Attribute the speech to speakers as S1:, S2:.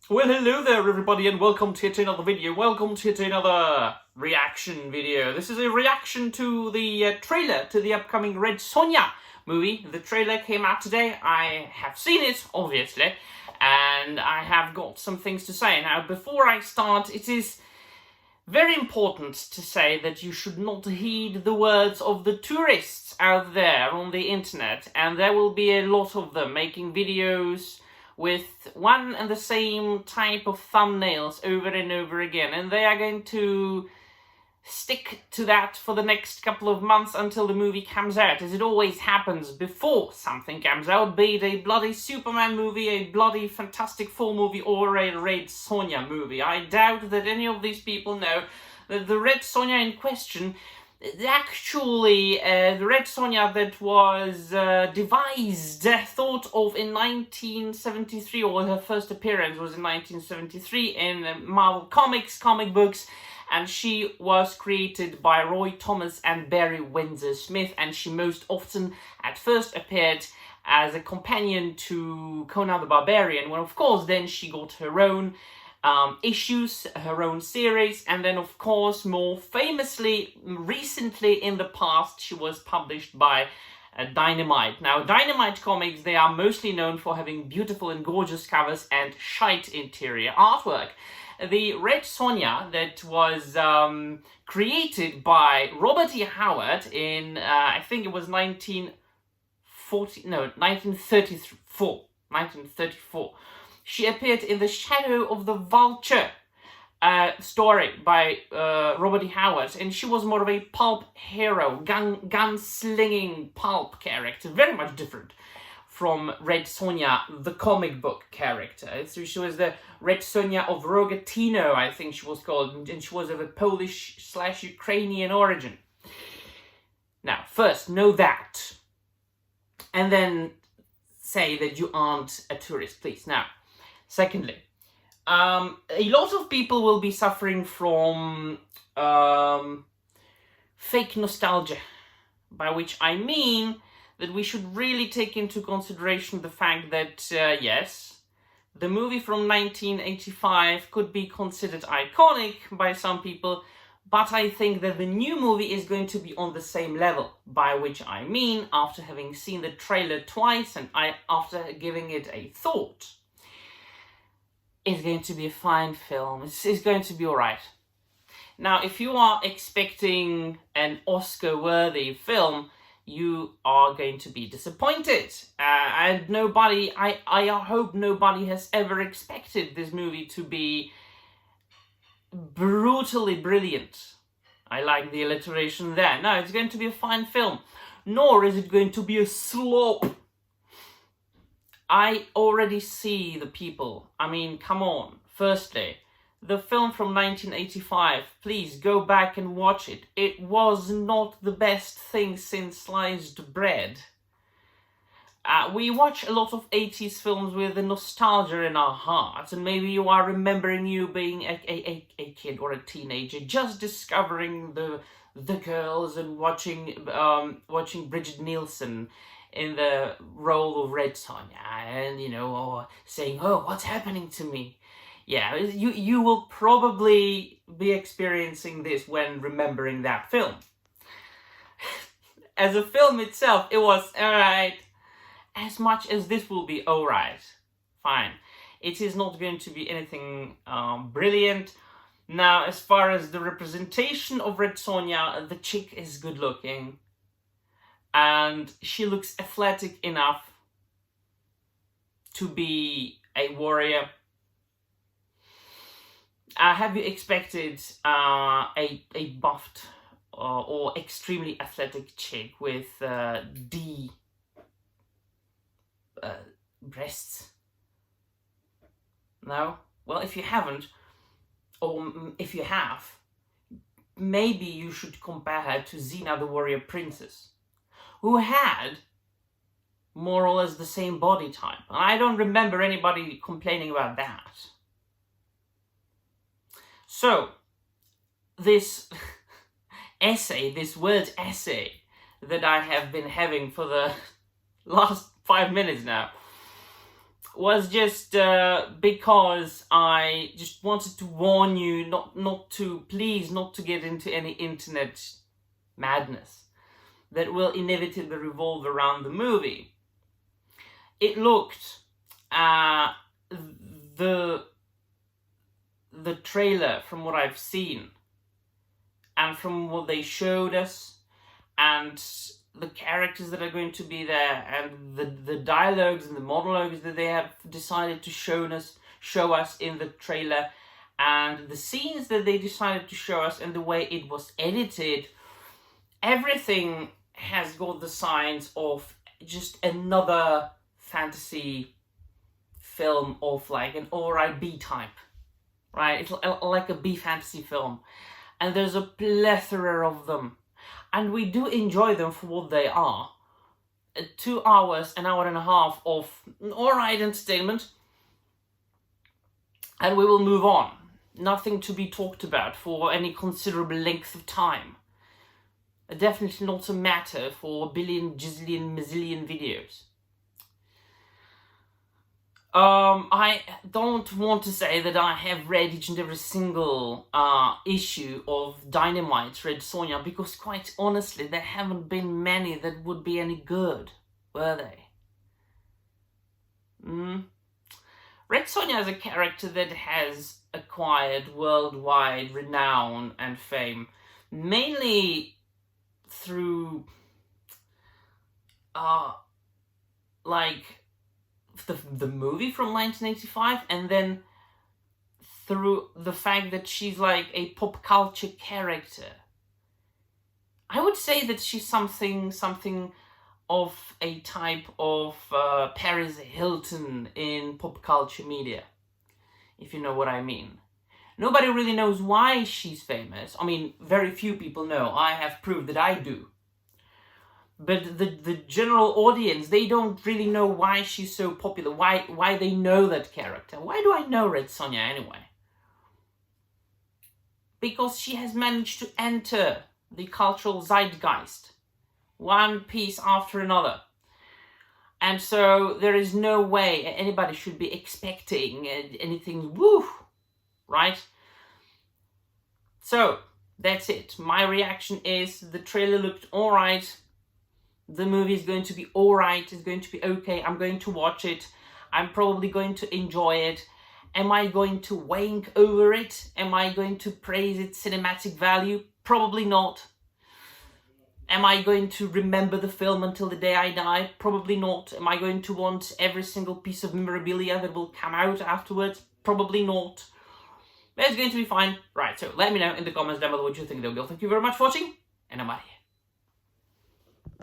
S1: Well, hello there everybody and welcome to yet another video. Welcome to yet another reaction video. This is a reaction to the trailer to the upcoming Red Sonja movie. The trailer came out today. I have seen it, obviously, and I have got some things to say. Now, before I start, it is very important to say that you should not heed the words of the tourists out there on the internet, and there will be a lot of them making videos with one and the same type of thumbnails over and over again, and they are going to stick to that for the next couple of months until the movie comes out, as it always happens before something comes out, be it a bloody Superman movie, a bloody Fantastic Four movie, or a Red Sonja movie. I doubt that any of these people know that the Red Sonja in question, actually, the Red Sonja that was thought of in 1973, or her first appearance was in 1973 in Marvel Comics, comic books, and she was created by Roy Thomas and Barry Windsor Smith, and she most often at first appeared as a companion to Conan the Barbarian, when of course then she got her own issues, her own series, and then of course more famously, recently in the past, she was published by Dynamite. Now, Dynamite Comics, they are mostly known for having beautiful and gorgeous covers and shite interior artwork. The Red Sonja that was created by Robert E. Howard in, I think it was 1934. She appeared in The Shadow of the Vulture story by Robert E. Howard, and she was more of a pulp hero, gun-slinging pulp character, very much different from Red Sonja, the comic book character. So she was the Red Sonja of Rogatino, I think she was called, and she was of a Polish/Ukrainian origin. Now, first, know that, and then say that you aren't a tourist, please. Now, secondly, a lot of people will be suffering from fake nostalgia, by which I mean that we should really take into consideration the fact that, yes, the movie from 1985 could be considered iconic by some people, but I think that the new movie is going to be on the same level, by which I mean, after having seen the trailer twice and after giving it a thought, it's going to be a fine film. It's going to be alright. Now, if you are expecting an Oscar-worthy film, you are going to be disappointed. And I hope nobody has ever expected this movie to be brutally brilliant. I like the alliteration there. No, it's going to be a fine film. Nor is it going to be a slop. I already see the people. I mean, come on. Firstly, the film from 1985, please go back and watch it. It was not the best thing since sliced bread. We watch a lot of 80s films with the nostalgia in our hearts, and maybe you are remembering you being a kid or a teenager, just discovering the girls and watching Bridget Nielsen in the role of Red Sonja, and or saying, "Oh, what's happening to me?" Yeah, you will probably be experiencing this when remembering that film. As a film itself, it was alright. As much as this will be alright. Fine. It is not going to be anything brilliant. Now, as far as the representation of Red Sonja, the chick is good looking. And she looks athletic enough to be a warrior. Have you expected a buffed or extremely athletic chick with D breasts? No? Well, if you haven't, or if you have, maybe you should compare her to Xena the Warrior Princess, who had more or less the same body type. And I don't remember anybody complaining about that. So, this this word essay that I have been having for the last 5 minutes now, was just because I just wanted to warn you not to get into any internet madness that will inevitably revolve around the movie. It looked the trailer, from what I've seen and from what they showed us, and the characters that are going to be there, and the dialogues and the monologues that they have decided to show us in the trailer, and the scenes that they decided to show us, and the way it was edited, everything has got the signs of just another fantasy film of like an alright B type, right? It's like a B fantasy film, and there's a plethora of them, and we do enjoy them for what they are. 2 hours, an hour and a half of alright entertainment, and we will move on. Nothing to be talked about for any considerable length of time. Definitely not a matter for a billion, gazillion, mazillion videos. I don't want to say that I have read each and every single issue of Dynamite's Red Sonja, because quite honestly, there haven't been many that would be any good, were they? Red Sonja is a character that has acquired worldwide renown and fame, mainly through like the movie from 1985, and then through the fact that she's like a pop culture character. I would say that she's something of a type of Paris Hilton in pop culture media, if you know what I mean. Nobody really knows why she's famous. I mean, very few people know. I have proved that I do. But the general audience, they don't really know why she's so popular, why they know that character. Why do I know Red Sonja anyway? Because she has managed to enter the cultural zeitgeist, one piece after another. And so there is no way anybody should be expecting anything woo, right? So, that's it. My reaction is the trailer looked alright. The movie is going to be alright, it's going to be okay, I'm going to watch it, I'm probably going to enjoy it. Am I going to wank over it? Am I going to praise its cinematic value? Probably not. Am I going to remember the film until the day I die? Probably not. Am I going to want every single piece of memorabilia that will come out afterwards? Probably not. But it's going to be fine. Right, so let me know in the comments down below what you think, though. Thank you very much for watching, and I'm out of here.